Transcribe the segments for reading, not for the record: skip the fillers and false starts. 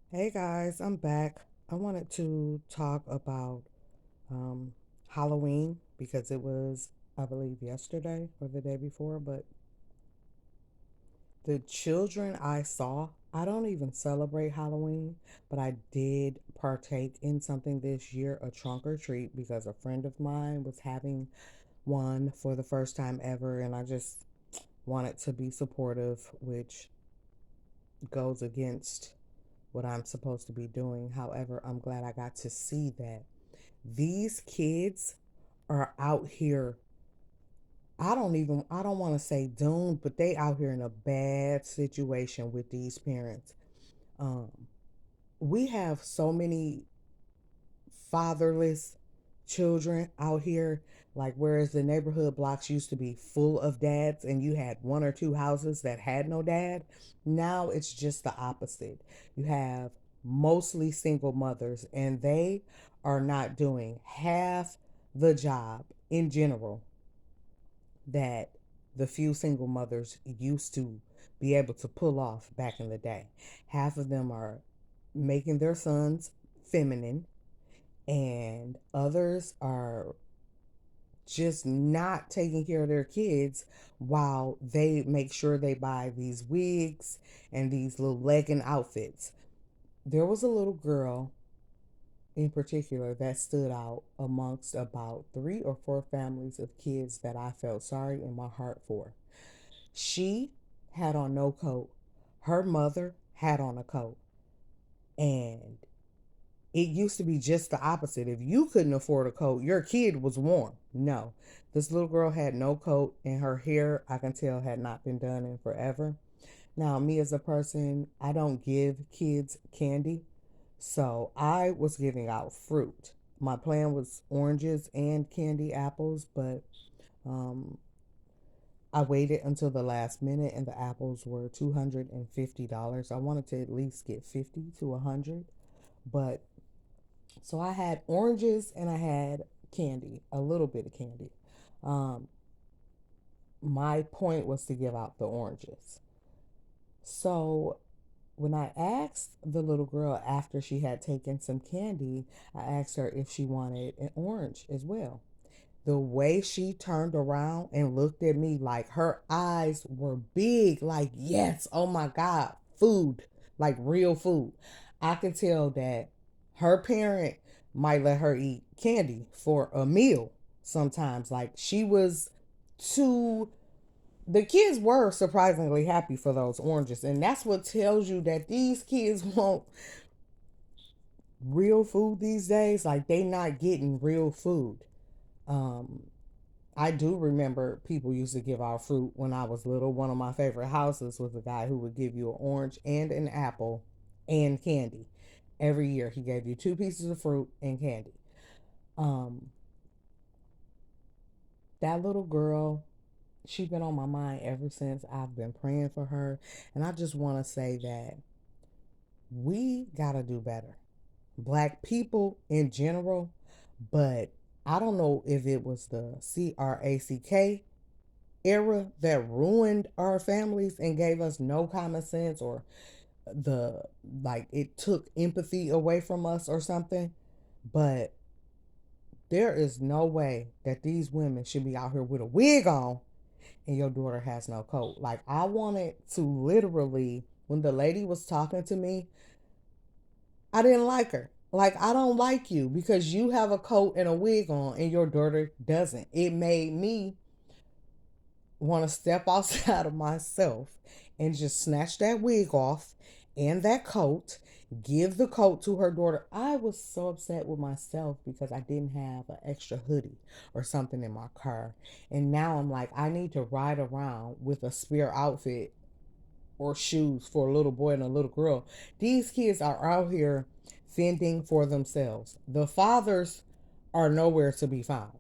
Hey guys, I'm back. I wanted to talk about um, Halloween because it was, I believe, yesterday or the day before. But the children I saw, I don't even celebrate Halloween, but I did partake in something this year, a trunk or treat, because a friend of mine was having one for the first time ever, and I just wanted to be supportive, which goes against what I'm supposed to be doing. However, I'm glad I got to see that. These kids are out here. I don't want to say doomed, but they out here in a bad situation with these parents. Um, we have so many fatherless children out here. Like, whereas the neighborhood blocks used to be full of dads and you had one or two houses that had no dad, now it's just the opposite. You have mostly single mothers, and they are not doing half the job in general that the few single mothers used to be able to pull off back in the day. Half of them are making their sons feminine, and others are just not taking care of their kids while they make sure they buy these wigs and these little legging outfits. There was a little girl in particular that stood out amongst about three or four families of kids that I felt sorry in my heart for. She had on no coat. Her mother had on a coat. And it used to be just the opposite. If you couldn't afford a coat, your kid was warm. No, this little girl had no coat, and her hair, I can tell, had not been done in forever. Now, me as a person, I don't give kids candy, so I was giving out fruit. My plan was oranges and candy apples, but um, I waited until the last minute, and the apples were $250. I wanted to at least get 50 to 100, but so I had oranges and I had candy, a little bit of candy. Um, my point was to give out the oranges. So when I asked the little girl after she had taken some candy, I asked her if she wanted an orange as well. The way she turned around and looked at me, like her eyes were big, like, yes, oh my God, food, like real food. I could tell that her parent might let her eat candy for a meal sometimes. Like, she was too, the kids were surprisingly happy for those oranges. And that's what tells you that these kids want real food these days. Like, they not getting real food. Um, I do remember people used to give out fruit when I was little. One of my favorite houses was a guy who would give you an orange and an apple and candy. Every year he gave you two pieces of fruit and candy. Um, that little girl, she's been on my mind ever since. I've been praying for her. And I just want to say that we got to do better. Black people in general, but I don't know if it was the CRACK era that ruined our families and gave us no common sense, or the like it took empathy away from us or something. But there is no way that these women should be out here with a wig on and your daughter has no coat. Like, I wanted to literally, when the lady was talking to me, I didn't like her. Like, I don't like you because you have a coat and a wig on and your daughter doesn't. It made me want to step outside of myself and just snatch that wig off and that coat, give the coat to her daughter. I was so upset with myself because I didn't have an extra hoodie or something in my car. And now I'm like, I need to ride around with a spare outfit or shoes for a little boy and a little girl. These kids are out here fending for themselves. The fathers are nowhere to be found.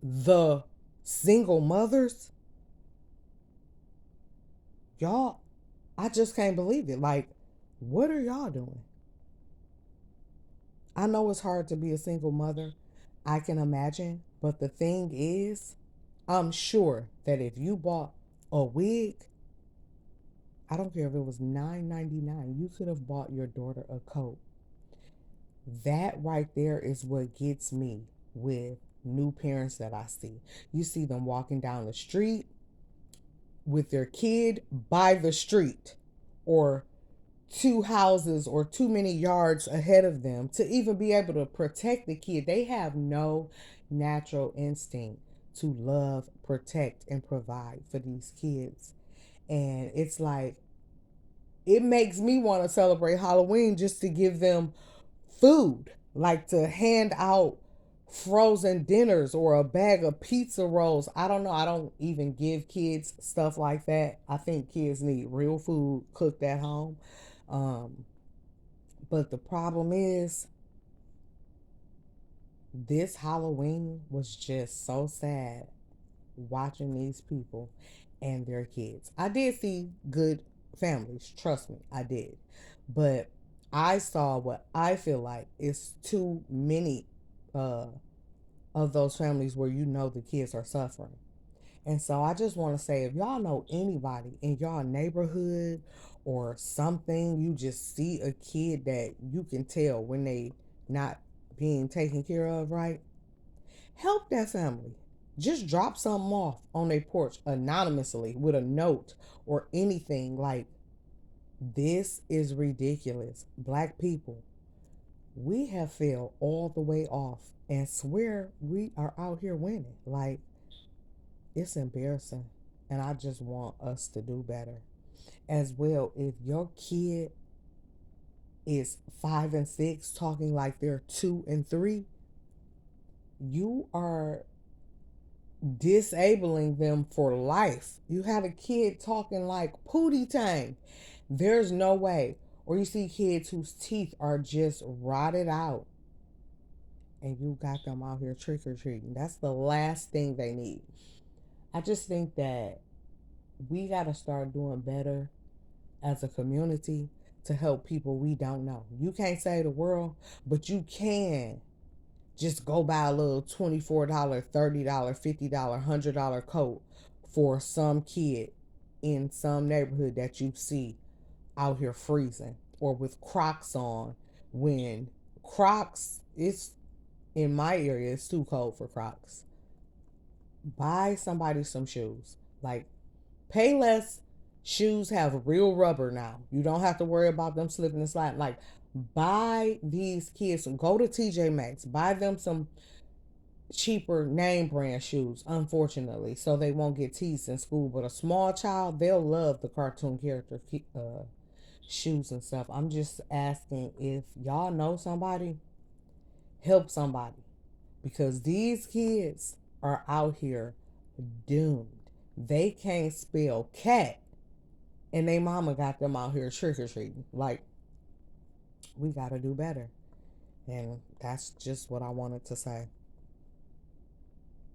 The single mothers, y'all, I just can't believe it. Like, what are y'all doing? I know it's hard to be a single mother. I can imagine. But the thing is, I'm sure that if you bought a wig I don't care if it was $9.99. You could have bought your daughter a coat. That right there is what gets me with new parents that I see. You see them walking down the street with their kid by the street, or two houses or too many yards ahead of them to even be able to protect the kid. They have no natural instinct to love, protect, and provide for these kids. And it's like, it makes me want to celebrate Halloween just to give them food, like to hand out frozen dinners or a bag of pizza rolls. I don't know. I don't even give kids stuff like that. I think kids need real food cooked at home. Um, but the problem is, this Halloween was just so sad watching these people and their kids. I did see good families, trust me, I did. But I saw what I feel like is too many uh, of those families where you know the kids are suffering. And so I just want to say, if y'all know anybody in y'all neighborhood or something, you just see a kid that you can tell when they not being taken care of right, help that family. Just drop something off on their porch anonymously with a note or anything like, this is ridiculous. Black people, we have failed all the way off and swear we are out here winning. Like, it's embarrassing. And I just want us to do better. As well, if your kid is 5 and 6 talking like they're 2 and 3, you are disabling them for life. You had a kid talking like Pootie Tang. There's no way. Or you see kids whose teeth are just rotted out and you got them out here trick or treating. That's the last thing they need. I just think that we got to start doing better as a community to help people we don't know. You can't save the world, but you can just go buy a little $24, $30, $50, $100 coat for some kid in some neighborhood that you see out here freezing or with Crocs on, when Crocs, it's in my area, it's too cold for Crocs. Buy somebody some shoes. Like, pay less. Shoes have real rubber now. You don't have to worry about them slipping and sliding. Like, buy these kids, go to TJ Maxx, buy them some cheaper name brand shoes, unfortunately, so they won't get teased in school. But a small child, they'll love the cartoon character shoes and stuff. I'm just asking, if y'all know somebody, help somebody, because these kids are out here doomed. They can't spell cat, and they mama got them out here trick or treating. Like, we got to do better. And that's just what I wanted to say.